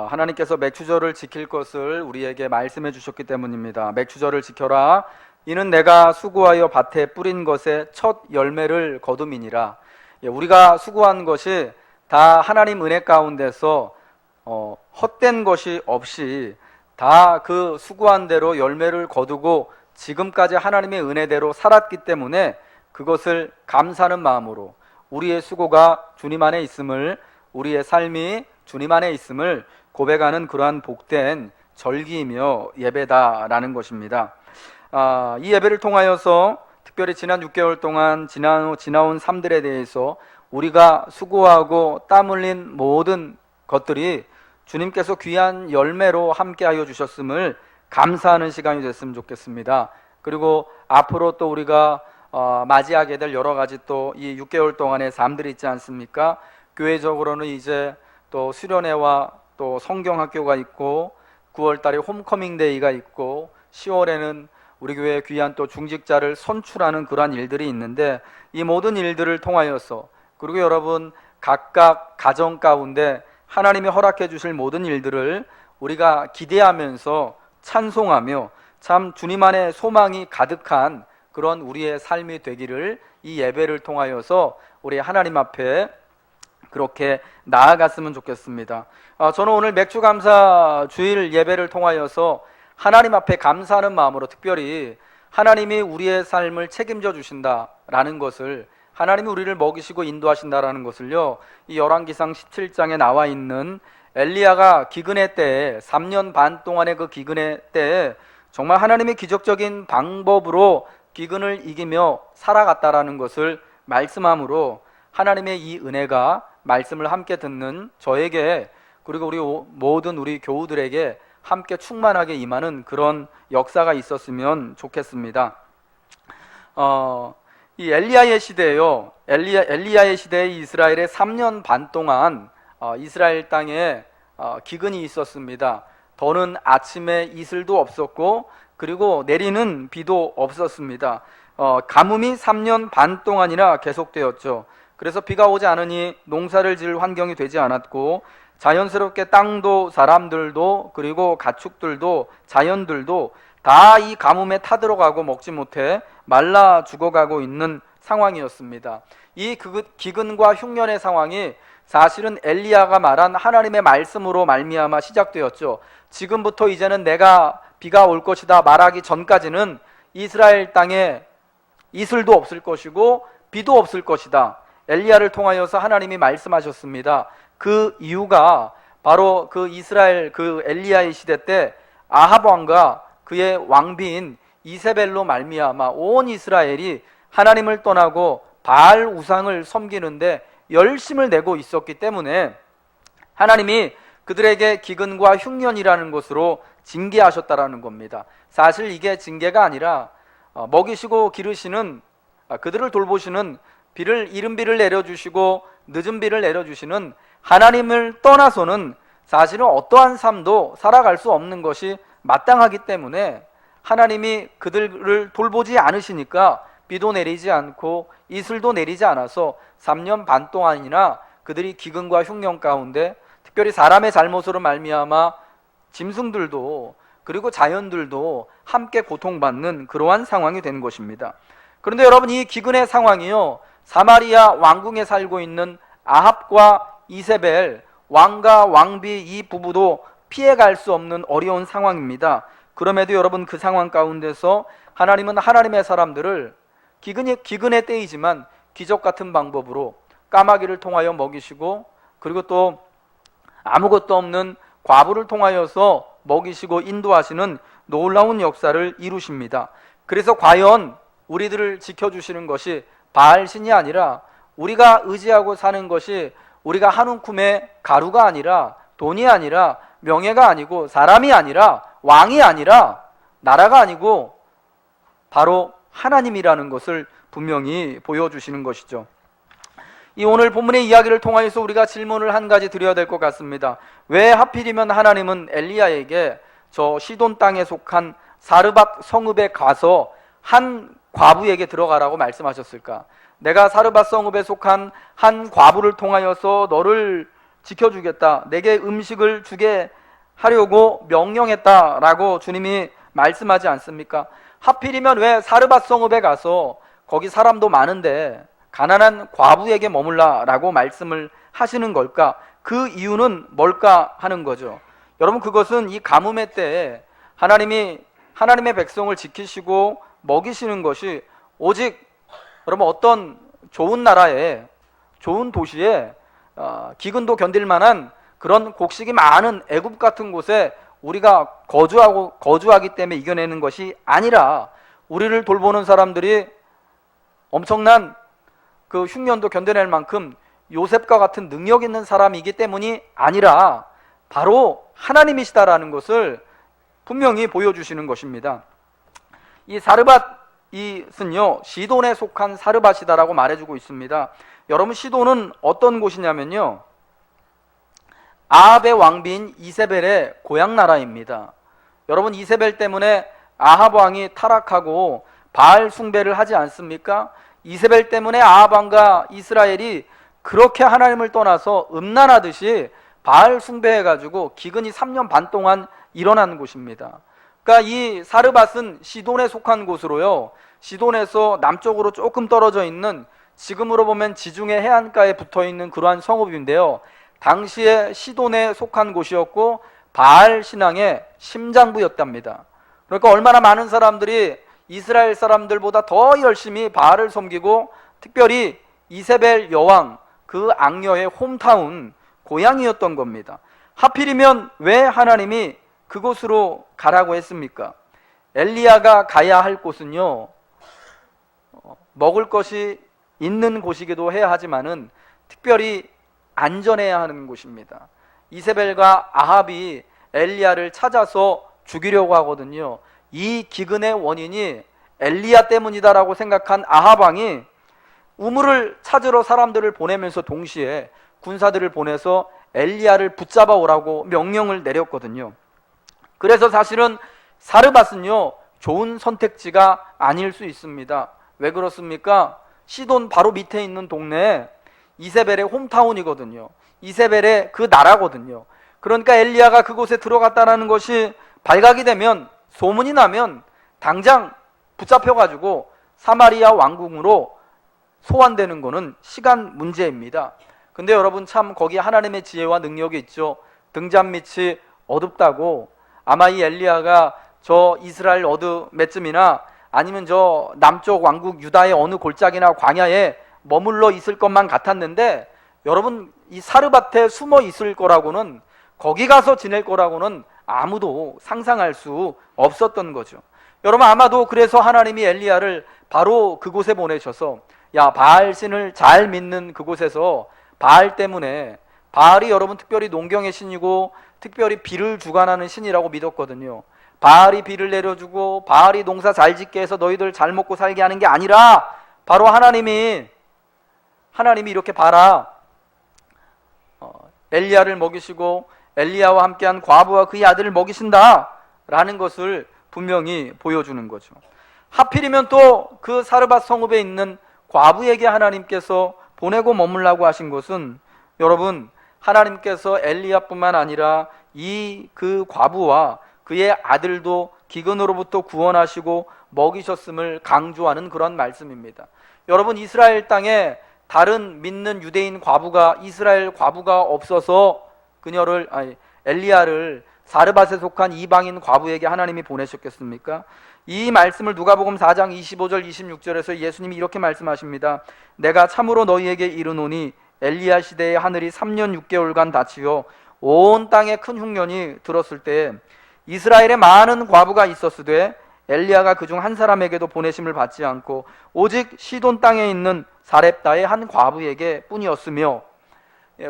하나님께서 맥추절을 지킬 것을 우리에게 말씀해 주셨기 때문입니다. 맥추절을 지켜라. 이는 내가 수고하여 밭에 뿌린 것의 첫 열매를 거둠이니라. 우리가 수고한 것이 다 하나님 은혜 가운데서 헛된 것이 없이 다 그 수고한 대로 열매를 거두고 지금까지 하나님의 은혜대로 살았기 때문에 그것을 감사하는 마음으로 우리의 수고가 주님 안에 있음을, 우리의 삶이 주님 안에 있음을 고백하는 그러한 복된 절기이며 예배다라는 것입니다. 이 예배를 통하여서 특별히 지난 6개월 동안 지나온 삶들에 대해서 우리가 수고하고 땀 흘린 모든 것들이 주님께서 귀한 열매로 함께하여 주셨음을 감사하는 시간이 됐으면 좋겠습니다. 그리고 앞으로 또 우리가 맞이하게 될 여러 가지 또 이 6개월 동안의 삶들이 있지 않습니까? 교회적으로는 이제 또 수련회와 또 성경학교가 있고 9월 달에 홈커밍 데이가 있고 10월에는 우리 교회 귀한 또 중직자를 선출하는 그러한 일들이 있는데 이 모든 일들을 통하여서 그리고 여러분 각각 가정 가운데 하나님이 허락해 주실 모든 일들을 우리가 기대하면서 찬송하며 참 주님 안에 소망이 가득한 그런 우리의 삶이 되기를 이 예배를 통하여서 우리 하나님 앞에 그렇게 나아갔으면 좋겠습니다. 저는 오늘 맥주감사 주일 예배를 통하여서 하나님 앞에 감사하는 마음으로 특별히 하나님이 우리의 삶을 책임져 주신다라는 것을, 하나님이 우리를 먹이시고 인도하신다라는 것을요, 이 열왕기상 17장에 나와 있는 엘리야가 기근의 때에 3년 반 동안의 그 기근의 때에 정말 하나님의 기적적인 방법으로 기근을 이기며 살아갔다라는 것을 말씀함으로 하나님의 이 은혜가 말씀을 함께 듣는 저에게 그리고 우리 모든 우리 교우들에게 함께 충만하게 임하는 그런 역사가 있었으면 좋겠습니다. 이 엘리야의 시대에요, 엘리야의 시대에 이스라엘의 3년 반 동안 이스라엘 땅에 기근이 있었습니다. 더는 아침에 이슬도 없었고 그리고 내리는 비도 없었습니다. 가뭄이 3년 반 동안이나 계속되었죠. 그래서 비가 오지 않으니 농사를 지을 환경이 되지 않았고 자연스럽게 땅도 사람들도 그리고 가축들도 자연들도 다 이 가뭄에 타들어가고 먹지 못해 말라 죽어가고 있는 상황이었습니다. 이 기근과 흉년의 상황이 사실은 엘리야가 말한 하나님의 말씀으로 말미암아 시작되었죠. 지금부터 이제는 내가 비가 올 것이다 말하기 전까지는 이스라엘 땅에 이슬도 없을 것이고 비도 없을 것이다. 엘리야를 통하여서 하나님이 말씀하셨습니다. 그 이유가 바로 그 이스라엘 그 엘리야의 시대 때 아합 왕과 그의 왕비인 이세벨로 말미암아 온 이스라엘이 하나님을 떠나고 바알 우상을 섬기는데 열심을 내고 있었기 때문에 하나님이 그들에게 기근과 흉년이라는 것으로 징계하셨다라는 겁니다. 사실 이게 징계가 아니라 먹이시고 기르시는 그들을 돌보시는 이른 비를 내려주시고 늦은 비를 내려주시는 하나님을 떠나서는 사실은 어떠한 삶도 살아갈 수 없는 것이 마땅하기 때문에 하나님이 그들을 돌보지 않으시니까 비도 내리지 않고 이슬도 내리지 않아서 3년 반 동안이나 그들이 기근과 흉년 가운데 특별히 사람의 잘못으로 말미암아 짐승들도 그리고 자연들도 함께 고통받는 그러한 상황이 된 것입니다. 그런데 여러분 이 기근의 상황이요, 사마리아 왕궁에 살고 있는 아합과 이세벨 왕과 왕비 이 부부도 피해갈 수 없는 어려운 상황입니다. 그럼에도 여러분 그 상황 가운데서 하나님은 하나님의 사람들을 기근의 때이지만 기적 같은 방법으로 까마귀를 통하여 먹이시고 그리고 또 아무것도 없는 과부를 통하여서 먹이시고 인도하시는 놀라운 역사를 이루십니다. 그래서 과연 우리들을 지켜주시는 것이 바알신이 아니라 우리가 의지하고 사는 것이 우리가 한 움큼의 가루가 아니라 돈이 아니라 명예가 아니고 사람이 아니라 왕이 아니라 나라가 아니고 바로 하나님이라는 것을 분명히 보여주시는 것이죠. 이 오늘 본문의 이야기를 통하여서 우리가 질문을 한 가지 드려야 될 것 같습니다. 왜 하필이면 하나님은 엘리야에게 저 시돈 땅에 속한 사르밧 성읍에 가서 한 과부에게 들어가라고 말씀하셨을까? 내가 사르밧 성읍에 속한 한 과부를 통하여서 너를 지켜주겠다, 내게 음식을 주게 하려고 명령했다라고 주님이 말씀하지 않습니까? 하필이면 왜 사르밧 성읍에 가서 거기 사람도 많은데 가난한 과부에게 머물라라고 말씀을 하시는 걸까? 그 이유는 뭘까 하는 거죠. 여러분, 그것은 이 가뭄의 때에 하나님의 백성을 지키시고 먹이시는 것이 오직 여러분 어떤 좋은 나라에, 좋은 도시에 기근도 견딜 만한 그런 곡식이 많은 애굽 같은 곳에 우리가 거주하기 때문에 이겨내는 것이 아니라, 우리를 돌보는 사람들이 엄청난 그 흉년도 견뎌낼 만큼 요셉과 같은 능력 있는 사람이기 때문이 아니라 바로 하나님이시다라는 것을 분명히 보여주시는 것입니다. 이 사르밧이는요, 시돈에 속한 사르밧이다라고 말해주고 있습니다. 여러분, 시돈은 어떤 곳이냐면요, 아합의 왕비인 이세벨의 고향 나라입니다. 여러분, 이세벨 때문에 아합 왕이 타락하고 바알 숭배를 하지 않습니까? 이세벨 때문에 아합 왕과 이스라엘이 그렇게 하나님을 떠나서 음란하듯이 바알 숭배해가지고 기근이 3년 반 동안 일어난 곳입니다. 그러니까 이 사르밧은 시돈에 속한 곳으로요, 시돈에서 남쪽으로 조금 떨어져 있는, 지금으로 보면 지중해 해안가에 붙어있는 그러한 성읍인데요, 당시에 시돈에 속한 곳이었고 바알 신앙의 심장부였답니다. 그러니까 얼마나 많은 사람들이 이스라엘 사람들보다 더 열심히 바알을 섬기고, 특별히 이세벨 여왕 그 악녀의 홈타운, 고향이었던 겁니다. 하필이면 왜 하나님이 그곳으로 가라고 했습니까? 엘리야가 가야 할 곳은요, 먹을 것이 있는 곳이기도 해야 하지만은 특별히 안전해야 하는 곳입니다. 이세벨과 아합이 엘리야를 찾아서 죽이려고 하거든요. 이 기근의 원인이 엘리야 때문이다라고 생각한 아합 왕이 우물을 찾으러 사람들을 보내면서 동시에 군사들을 보내서 엘리야를 붙잡아 오라고 명령을 내렸거든요. 그래서 사실은 사르밧은요, 좋은 선택지가 아닐 수 있습니다. 왜 그렇습니까? 시돈 바로 밑에 있는 동네에 이세벨의 홈타운이거든요. 이세벨의 그 나라거든요. 그러니까 엘리야가 그곳에 들어갔다는 것이 발각이 되면, 소문이 나면 당장 붙잡혀가지고 사마리아 왕궁으로 소환되는 것은 시간 문제입니다. 근데 여러분, 참 거기 하나님의 지혜와 능력이 있죠. 등잔 밑이 어둡다고 아마 이 엘리야가 저 이스라엘 어느 몇쯤이나 아니면 저 남쪽 왕국 유다의 어느 골짜기나 광야에 머물러 있을 것만 같았는데, 여러분, 이 사르밧에 숨어 있을 거라고는, 거기 가서 지낼 거라고는 아무도 상상할 수 없었던 거죠. 여러분, 아마도 그래서 하나님이 엘리야를 바로 그곳에 보내셔서, 야, 바알 신을 잘 믿는 그곳에서, 바알 때문에, 바알이 여러분 특별히 농경의 신이고 특별히 비를 주관하는 신이라고 믿었거든요. 바알이 비를 내려주고 바알이 농사 잘 짓게 해서 너희들 잘 먹고 살게 하는 게 아니라, 바로 하나님이 이렇게 봐라, 엘리야를 먹이시고 엘리야와 함께한 과부와 그의 아들을 먹이신다 라는 것을 분명히 보여주는 거죠. 하필이면 또 그 사르밧 성읍에 있는 과부에게 하나님께서 보내고 머물라고 하신 것은, 여러분, 하나님께서 엘리야뿐만 아니라 이 그 과부와 그의 아들도 기근으로부터 구원하시고 먹이셨음을 강조하는 그런 말씀입니다. 여러분, 이스라엘 땅에 다른 믿는 유대인 과부가, 이스라엘 과부가 없어서 엘리야를 사르밧에 속한 이방인 과부에게 하나님이 보내셨겠습니까? 이 말씀을 누가복음 4장 25절 26절에서 예수님이 이렇게 말씀하십니다. 내가 참으로 너희에게 이르노니 엘리야 시대에 하늘이 3년 6개월간 닫히어 온 땅에 큰 흉년이 들었을 때 이스라엘에 많은 과부가 있었으되 엘리야가 그중 한 사람에게도 보내심을 받지 않고 오직 시돈 땅에 있는 사렙다의 한 과부에게 뿐이었으며,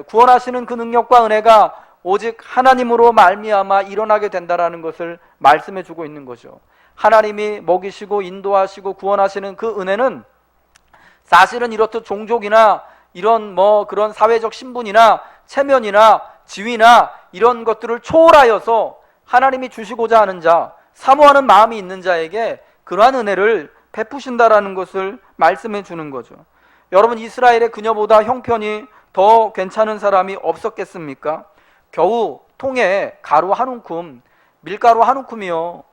구원하시는 그 능력과 은혜가 오직 하나님으로 말미암아 일어나게 된다라는 것을 말씀해 주고 있는 거죠. 하나님이 먹이시고 인도하시고 구원하시는 그 은혜는 사실은 이렇듯 종족이나 이런 그런 사회적 신분이나 체면이나 지위나 이런 것들을 초월하여서 하나님이 주시고자 하는 자, 사모하는 마음이 있는 자에게 그러한 은혜를 베푸신다라는 것을 말씀해 주는 거죠. 여러분, 이스라엘의 그녀보다 형편이 더 괜찮은 사람이 없었겠습니까? 겨우 통에 가루 한 움큼, 밀가루 한 움큼이요.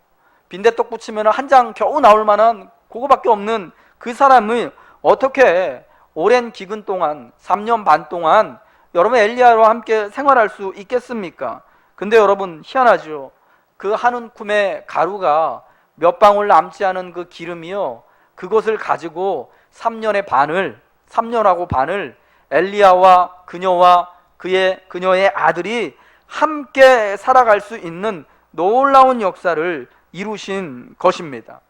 빈대떡 붙이면 한 장 겨우 나올 만한 그거밖에 없는 그 사람이 어떻게 오랜 기근 동안 3년 반 동안 여러분 엘리야와 함께 생활할 수 있겠습니까? 근데 여러분 희한하죠. 그 한 움큼의 가루가 몇 방울 남지 않은 그 기름이요, 그것을 가지고 3년하고 반을 엘리야와 그녀의 아들이 함께 살아갈 수 있는 놀라운 역사를 이루신 것입니다.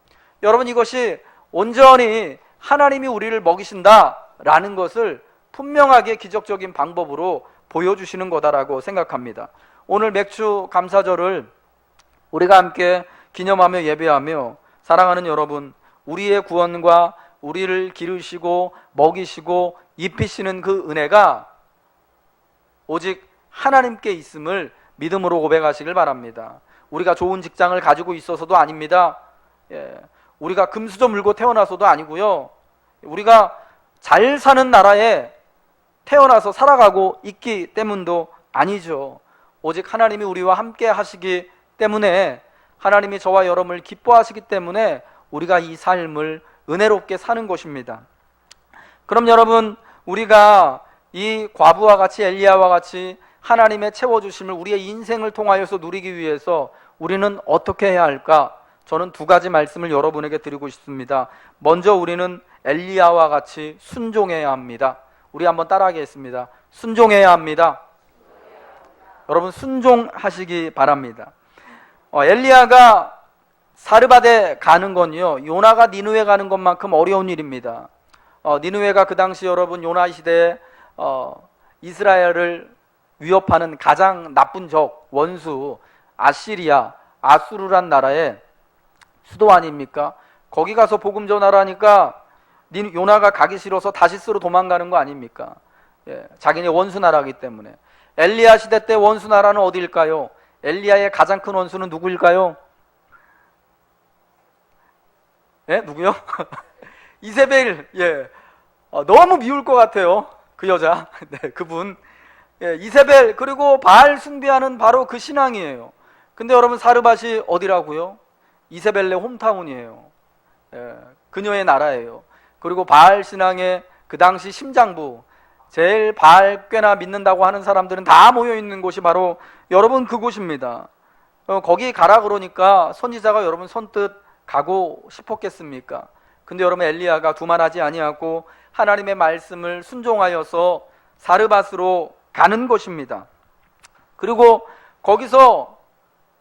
여러분, 이것이 온전히 하나님이 우리를 먹이신다라는 것을 분명하게 기적적인 방법으로 보여주시는 거다라고 생각합니다. 오늘 맥주 감사절을 우리가 함께 기념하며 예배하며, 사랑하는 여러분, 우리의 구원과 우리를 기르시고 먹이시고 입히시는 그 은혜가 오직 하나님께 있음을 믿음으로 고백하시길 바랍니다. 우리가 좋은 직장을 가지고 있어서도 아닙니다. 우리가 금수저 물고 태어나서도 아니고요. 우리가 잘 사는 나라에 태어나서 살아가고 있기 때문도 아니죠. 오직 하나님이 우리와 함께 하시기 때문에, 하나님이 저와 여러분을 기뻐하시기 때문에 우리가 이 삶을 은혜롭게 사는 것입니다. 그럼 여러분, 우리가 이 과부와 같이, 엘리야와 같이 하나님의 채워주심을 우리의 인생을 통하여서 누리기 위해서 우리는 어떻게 해야 할까? 저는 두 가지 말씀을 여러분에게 드리고 싶습니다. 먼저 우리는 엘리야와 같이 순종해야 합니다. 우리 한번 따라하겠습니다. 순종해야 합니다. 여러분, 순종하시기 바랍니다. 엘리야가 사르밧에 가는 건요, 요나가 니느웨 가는 것만큼 어려운 일입니다. 니느웨가 그 당시 여러분 요나 시대에 이스라엘을 위협하는 가장 나쁜 적, 원수 아시리아, 아수르란 나라의 수도 아닙니까? 거기 가서 복음 전하라니까 요나가 가기 싫어서 다시스로 도망가는 거 아닙니까? 자기네 원수 나라이기 때문에. 엘리야 시대 때 원수 나라는 어디일까요? 엘리야의 가장 큰 원수는 누구일까요? 누구요? 이세벨. 너무 미울 것 같아요. 그 여자. 그분. 이세벨, 그리고 바알 숭배하는 바로 그 신앙이에요. 근데 여러분, 사르밧이 어디라고요? 이세벨의 홈타운이에요. 그녀의 나라예요. 그리고 바알 신앙의 그 당시 심장부, 제일 바알 꽤나 믿는다고 하는 사람들은 다 모여 있는 곳이 바로 여러분 그곳입니다. 거기 가라 그러니까 선지자가 여러분 선뜻 가고 싶었겠습니까? 근데 여러분, 엘리야가 두말하지 아니하고 하나님의 말씀을 순종하여서 사르밧으로 가는 것입니다. 그리고 거기서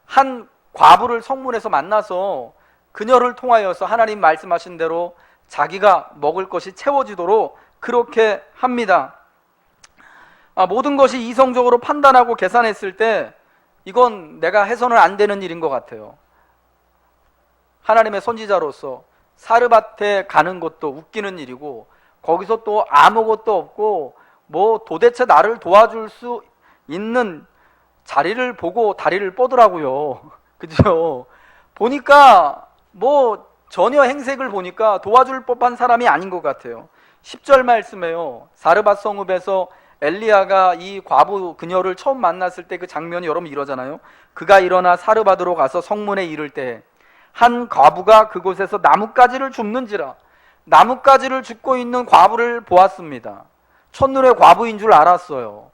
한 과부를 성문에서 만나서 그녀를 통하여서 하나님 말씀하신 대로 자기가 먹을 것이 채워지도록 그렇게 합니다. 모든 것이 이성적으로 판단하고 계산했을 때 이건 내가 해서는 안 되는 일인 것 같아요. 하나님의 선지자로서 사르밧에 가는 것도 웃기는 일이고, 거기서 또 아무것도 없고 뭐 도대체 나를 도와줄 수 있는 자리를 보고 다리를 뻗으라고요. 그죠? 보니까 뭐 전혀 행색을 보니까 도와줄 법한 사람이 아닌 것 같아요. 10절 말씀에요, 사르밧 성읍에서 엘리야가 이 과부 그녀를 처음 만났을 때 그 장면이 여러분 이러잖아요. 그가 일어나 사르밧으로 가서 성문에 이를 때 한 과부가 그곳에서 나뭇가지를 줍는지라. 나뭇가지를 줍고 있는 과부를 보았습니다. 첫눈에 과부인 줄 알았어요.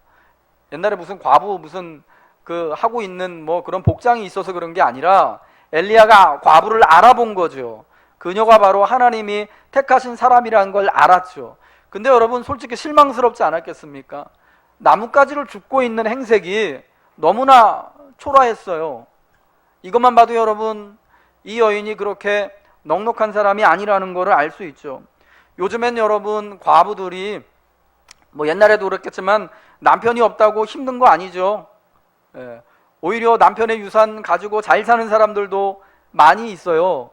옛날에 무슨 과부 무슨 그 하고 있는 뭐 그런 복장이 있어서 그런 게 아니라 엘리야가 과부를 알아본 거죠. 그녀가 바로 하나님이 택하신 사람이라는 걸 알았죠. 근데 여러분, 솔직히 실망스럽지 않았겠습니까? 나뭇가지를 줍고 있는 행색이 너무나 초라했어요. 이것만 봐도 여러분, 이 여인이 그렇게 넉넉한 사람이 아니라는 것을 알 수 있죠. 요즘엔 여러분, 과부들이 뭐 옛날에도 그랬겠지만 남편이 없다고 힘든 거 아니죠. 오히려 남편의 유산 가지고 잘 사는 사람들도 많이 있어요.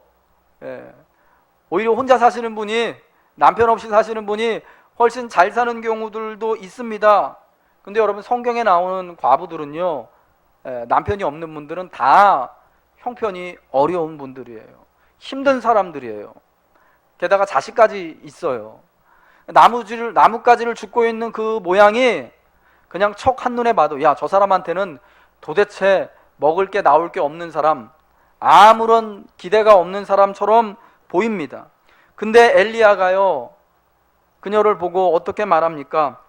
오히려 혼자 사시는 분이, 남편 없이 사시는 분이 훨씬 잘 사는 경우들도 있습니다. 근데 여러분, 성경에 나오는 과부들은요, 남편이 없는 분들은 다 형편이 어려운 분들이에요. 힘든 사람들이에요. 게다가 자식까지 있어요. 나뭇가지를 줍고 있는 그 모양이 그냥 척 한눈에 봐도 야, 저 사람한테는 도대체 먹을 게 나올 게 없는 사람, 아무런 기대가 없는 사람처럼 보입니다. 근데 엘리야가요, 그녀를 보고 어떻게 말합니까?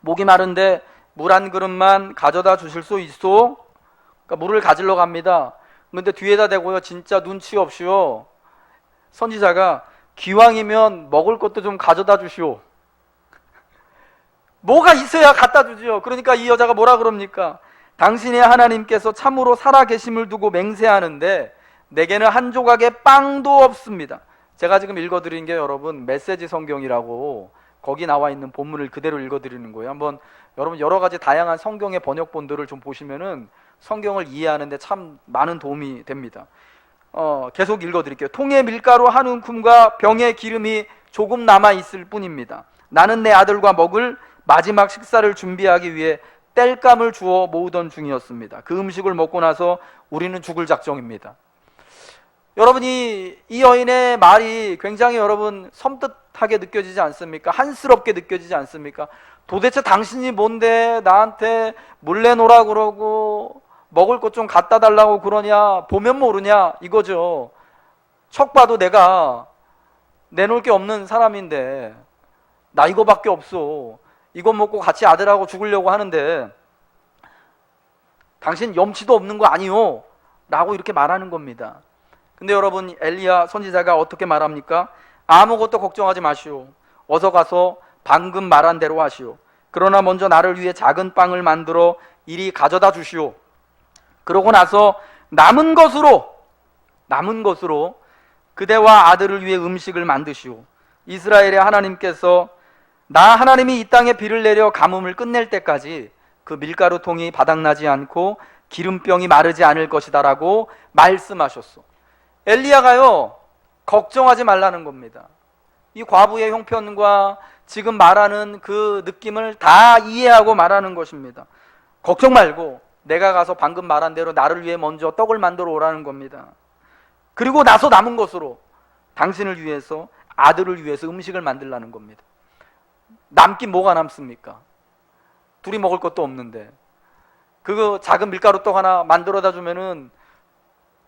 목이 마른데 물 한 그릇만 가져다 주실 수 있소? 그러니까 물을 가지러 갑니다. 근데 뒤에다 대고요, 진짜 눈치 없이요, 선지자가 기왕이면 먹을 것도 좀 가져다 주시오. 뭐가 있어야 갖다 주지요. 그러니까 이 여자가 뭐라 그럽니까? 당신의 하나님께서 참으로 살아계심을 두고 맹세하는데 내게는 한 조각의 빵도 없습니다. 제가 지금 읽어드린 게 여러분 메시지 성경이라고 거기 나와 있는 본문을 그대로 읽어드리는 거예요. 한번 여러분 여러 가지 다양한 성경의 번역본들을 좀 보시면은 성경을 이해하는데 참 많은 도움이 됩니다. 계속 읽어드릴게요. 통에 밀가루 한 움큼과 병에 기름이 조금 남아 있을 뿐입니다. 나는 내 아들과 먹을 마지막 식사를 준비하기 위해 땔감을 주어 모으던 중이었습니다. 그 음식을 먹고 나서 우리는 죽을 작정입니다. 여러분이 이 여인의 말이 굉장히 여러분 섬뜩하게 느껴지지 않습니까? 한스럽게 느껴지지 않습니까? 도대체 당신이 뭔데 나한테 몰래 놓으라 그러고 먹을 것 좀 갖다 달라고 그러냐, 보면 모르냐 이거죠. 척 봐도 내가 내놓을 게 없는 사람인데 나 이거밖에 없어. 이거 먹고 같이 아들하고 죽으려고 하는데 당신 염치도 없는 거 아니요? 라고 이렇게 말하는 겁니다. 근데 여러분 엘리야 선지자가 어떻게 말합니까? 아무것도 걱정하지 마시오. 어서 가서 방금 말한 대로 하시오. 그러나 먼저 나를 위해 작은 빵을 만들어 이리 가져다 주시오. 그러고 나서 남은 것으로 그대와 아들을 위해 음식을 만드시오. 이스라엘의 하나님께서 나 하나님이 이 땅에 비를 내려 가뭄을 끝낼 때까지 그 밀가루통이 바닥나지 않고 기름병이 마르지 않을 것이다 라고 말씀하셨어. 엘리야가요 걱정하지 말라는 겁니다. 이 과부의 형편과 지금 말하는 그 느낌을 다 이해하고 말하는 것입니다. 걱정 말고 내가 가서 방금 말한 대로 나를 위해 먼저 떡을 만들어 오라는 겁니다. 그리고 나서 남은 것으로 당신을 위해서 아들을 위해서 음식을 만들라는 겁니다. 남긴 뭐가 남습니까? 둘이 먹을 것도 없는데 그 작은 밀가루떡 하나 만들어다 주면은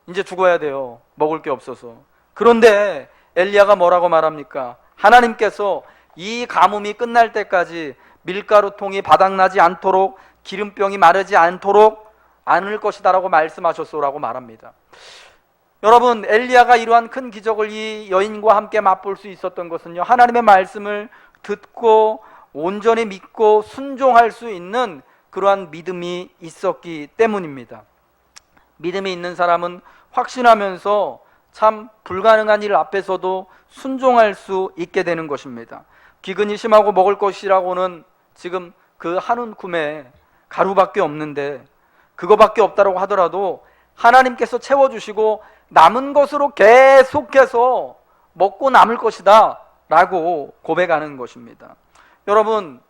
이제 죽어야 돼요. 먹을 게 없어서. 그런데 엘리야가 뭐라고 말합니까? 하나님께서 이 가뭄이 끝날 때까지 밀가루통이 바닥나지 않도록 기름병이 마르지 않도록 않을 것이다 라고 말씀하셨소라고 말합니다. 여러분 엘리야가 이러한 큰 기적을 이 여인과 함께 맛볼 수 있었던 것은요, 하나님의 말씀을 듣고 온전히 믿고 순종할 수 있는 그러한 믿음이 있었기 때문입니다. 믿음이 있는 사람은 확신하면서 참 불가능한 일 앞에서도 순종할 수 있게 되는 것입니다. 기근이 심하고 먹을 것이라고는 지금 그 한 움큼의 가루밖에 없는데 그거밖에 없다고 하더라도 하나님께서 채워주시고 남은 것으로 계속해서 먹고 남을 것이다 라고 고백하는 것입니다. 여러분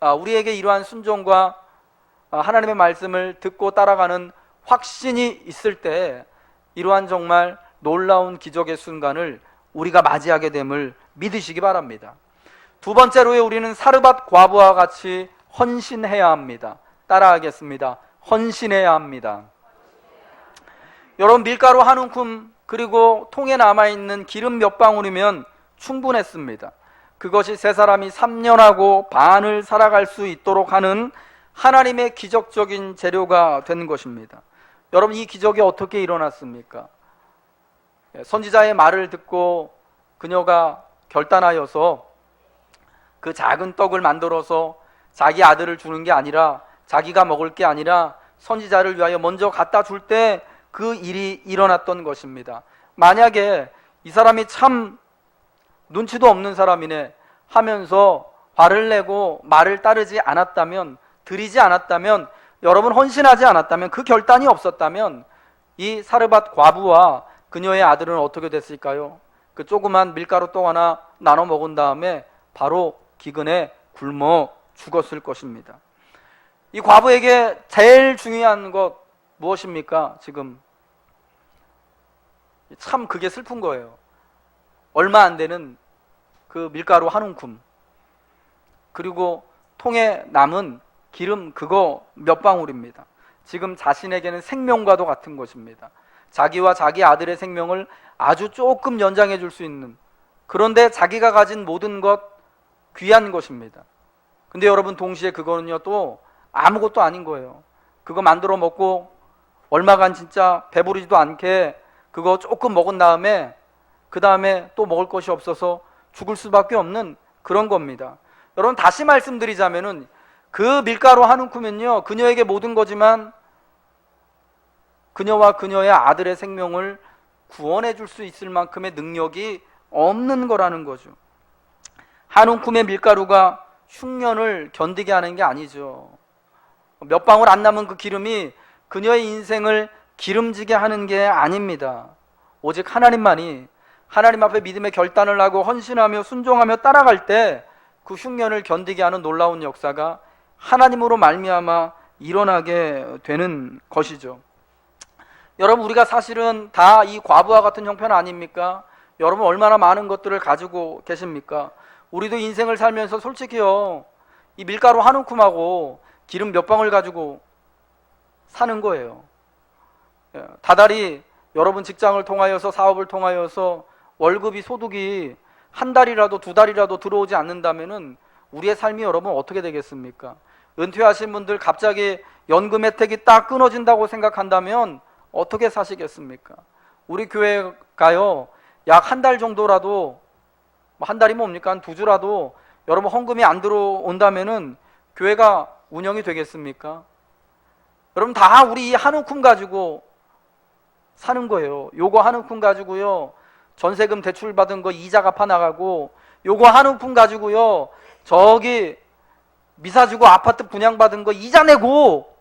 우리에게 이러한 순종과 하나님의 말씀을 듣고 따라가는 확신이 있을 때 이러한 정말 놀라운 기적의 순간을 우리가 맞이하게 됨을 믿으시기 바랍니다. 두 번째로요, 우리는 사르밧 과부와 같이 헌신해야 합니다. 따라하겠습니다. 헌신해야 합니다. 여러분 밀가루 한 움큼 그리고 통에 남아있는 기름 몇 방울이면 충분했습니다. 그것이 세 사람이 3년하고 반을 살아갈 수 있도록 하는 하나님의 기적적인 재료가 된 것입니다. 여러분 이 기적이 어떻게 일어났습니까? 선지자의 말을 듣고 그녀가 결단하여서 그 작은 떡을 만들어서 자기 아들을 주는 게 아니라 자기가 먹을 게 아니라 선지자를 위하여 먼저 갖다 줄 때 그 일이 일어났던 것입니다. 만약에 이 사람이 참 눈치도 없는 사람이네 하면서 화를 내고 말을 따르지 않았다면, 드리지 않았다면, 여러분 헌신하지 않았다면, 그 결단이 없었다면 이 사르밧 과부와 그녀의 아들은 어떻게 됐을까요? 그 조그만 밀가루 떡 하나 나눠 먹은 다음에 바로 기근에 굶어 죽었을 것입니다. 이 과부에게 제일 중요한 것 무엇입니까? 지금 참 그게 슬픈 거예요. 얼마 안 되는 그 밀가루 한 움큼, 그리고 통에 남은 기름 그거 몇 방울입니다. 지금 자신에게는 생명과도 같은 것입니다. 자기와 자기 아들의 생명을 아주 조금 연장해 줄 수 있는, 그런데 자기가 가진 모든 것 귀한 것입니다. 근데 여러분, 동시에 그거는요 또 아무것도 아닌 거예요. 그거 만들어 먹고 얼마간 진짜 배부르지도 않게 그거 조금 먹은 다음에 그 다음에 또 먹을 것이 없어서 죽을 수밖에 없는 그런 겁니다. 여러분, 다시 말씀드리자면은 그 밀가루 한 움큼은요 그녀에게 모든 거지만 그녀와 그녀의 아들의 생명을 구원해 줄 수 있을 만큼의 능력이 없는 거라는 거죠. 한 움큼의 밀가루가 흉년을 견디게 하는 게 아니죠. 몇 방울 안 남은 그 기름이 그녀의 인생을 기름지게 하는 게 아닙니다. 오직 하나님만이 하나님 앞에 믿음의 결단을 하고 헌신하며 순종하며 따라갈 때 그 흉년을 견디게 하는 놀라운 역사가 하나님으로 말미암아 일어나게 되는 것이죠. 여러분, 우리가 사실은 다 이 과부와 같은 형편 아닙니까? 여러분, 얼마나 많은 것들을 가지고 계십니까? 우리도 인생을 살면서 솔직히요, 이 밀가루 한 움큼하고 기름 몇 방울 가지고 사는 거예요. 다달이 여러분 직장을 통하여서, 사업을 통하여서 월급이, 소득이 한 달이라도 두 달이라도 들어오지 않는다면은 우리의 삶이 여러분 어떻게 되겠습니까? 은퇴하신 분들 갑자기 연금 혜택이 딱 끊어진다고 생각한다면 어떻게 사시겠습니까? 우리 교회가요 약 한 달 정도라도, 한 달이 뭡니까? 한 두 주라도 여러분 헌금이 안 들어온다면은 교회가 운영이 되겠습니까? 여러분, 다 우리 이 한 움큼 가지고 사는 거예요. 요거 한 움큼 가지고요 전세금 대출 받은 거 이자 갚아 나가고, 요거 한 움큼 가지고요 저기 미사 주고 아파트 분양받은 거 이자 내고,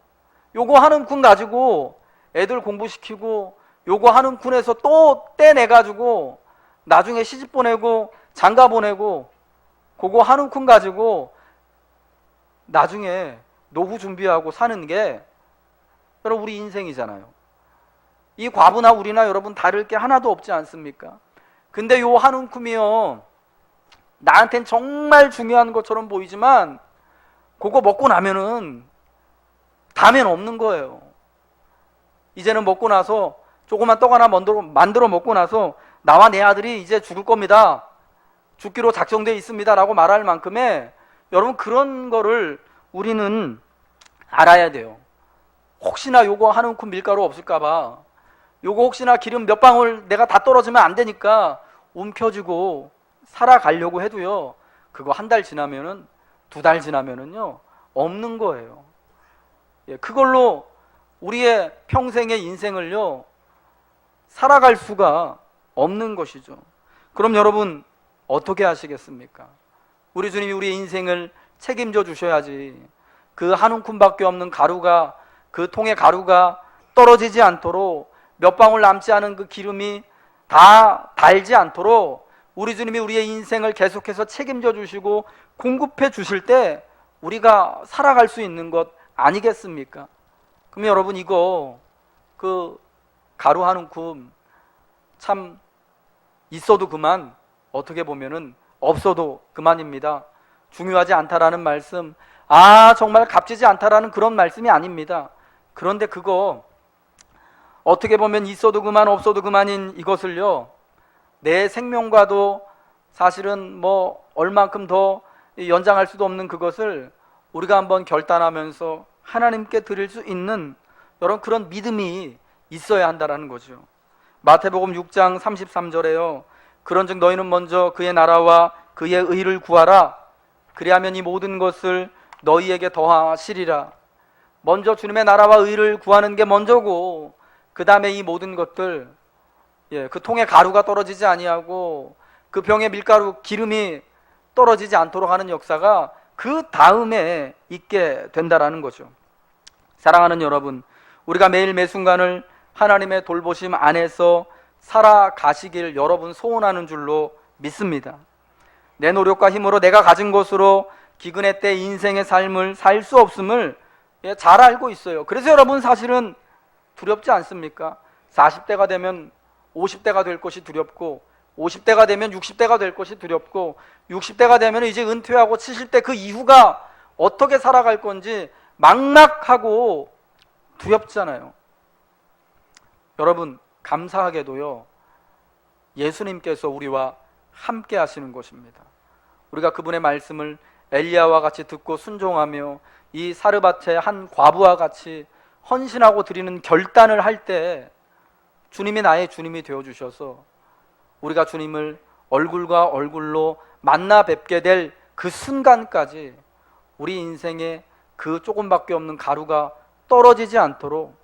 요거 한 움큼 가지고 애들 공부시키고, 요거 한 움큼에서 또 떼내가지고 나중에 시집 보내고 장가 보내고, 그거 한 움큼 가지고 나중에 노후 준비하고 사는 게 여러분 우리 인생이잖아요. 이 과부나 우리나 여러분 다를 게 하나도 없지 않습니까? 근데 요 한 움큼이요 나한텐 정말 중요한 것처럼 보이지만 그거 먹고 나면은 다면 없는 거예요. 이제는 먹고 나서 조그만 떡 하나 만들어 먹고 나서 나와 내 아들이 이제 죽을 겁니다, 죽기로 작정되어 있습니다 라고 말할 만큼의 여러분 그런 거를 우리는 알아야 돼요. 혹시나 요거 한 움큼 밀가루 없을까봐, 요거 혹시나 기름 몇 방울 내가 다 떨어지면 안 되니까 움켜쥐고 살아가려고 해도요 그거 한 달 지나면은, 두 달 지나면은요 없는 거예요. 그걸로 우리의 평생의 인생을요 살아갈 수가 없는 것이죠. 그럼 여러분 어떻게 하시겠습니까? 우리 주님이 우리의 인생을 책임져 주셔야지. 그 한 움큼밖에 없는 가루가, 그 통의 가루가 떨어지지 않도록, 몇 방울 남지 않은 그 기름이 다 달지 않도록 우리 주님이 우리의 인생을 계속해서 책임져 주시고 공급해 주실 때 우리가 살아갈 수 있는 것 아니겠습니까? 그럼 여러분, 이거 그 가루 한 움큼 참 있어도 그만, 어떻게 보면은 없어도 그만입니다. 중요하지 않다라는 말씀, 정말 값지지 않다라는 그런 말씀이 아닙니다. 그런데 그거 어떻게 보면 있어도 그만 없어도 그만인 이것을요 내 생명과도 사실은 뭐 얼만큼 더 연장할 수도 없는 그것을 우리가 한번 결단하면서 하나님께 드릴 수 있는 여러분 그런 믿음이 있어야 한다라는 거죠. 마태복음 6장 33절에요 그런즉 너희는 먼저 그의 나라와 그의 의를 구하라. 그리하면 이 모든 것을 너희에게 더하시리라. 먼저 주님의 나라와 의를 구하는 게 먼저고, 그 다음에 이 모든 것들, 그 통에 가루가 떨어지지 아니하고 그 병에 밀가루 기름이 떨어지지 않도록 하는 역사가 그 다음에 있게 된다라는 거죠. 사랑하는 여러분, 우리가 매일 매순간을 하나님의 돌보심 안에서 살아가시길 여러분 소원하는 줄로 믿습니다. 내 노력과 힘으로 내가 가진 것으로 기근의 때 인생의 삶을 살 수 없음을 잘 알고 있어요. 그래서 여러분 사실은 두렵지 않습니까? 40대가 되면 50대가 될 것이 두렵고 50대가 되면 60대가 될 것이 두렵고 60대가 되면 이제 은퇴하고 70대 그 이후가 어떻게 살아갈 건지 막막하고 두렵잖아요. 여러분, 감사하게도요, 예수님께서 우리와 함께 하시는 것입니다. 우리가 그분의 말씀을 엘리야와 같이 듣고 순종하며 이 사르밧의 한 과부와 같이 헌신하고 드리는 결단을 할 때 주님이 나의 주님이 되어주셔서 우리가 주님을 얼굴과 얼굴로 만나 뵙게 될 그 순간까지 우리 인생에 그 조금밖에 없는 가루가 떨어지지 않도록,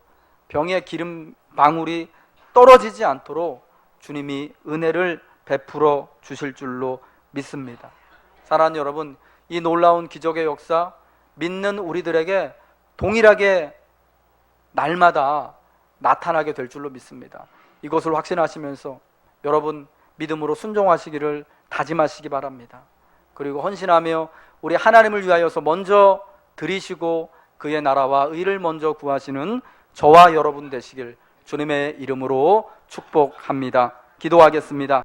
병에 기름 방울이 떨어지지 않도록 주님이 은혜를 베풀어 주실 줄로 믿습니다. 사랑하는 여러분, 이 놀라운 기적의 역사 믿는 우리들에게 동일하게 날마다 나타나게 될 줄로 믿습니다. 이것을 확신하시면서 여러분 믿음으로 순종하시기를 다짐하시기 바랍니다. 그리고 헌신하며 우리 하나님을 위하여서 먼저 드리시고 그의 나라와 의를 먼저 구하시는 저와 여러분 되시길 주님의 이름으로 축복합니다. 기도하겠습니다.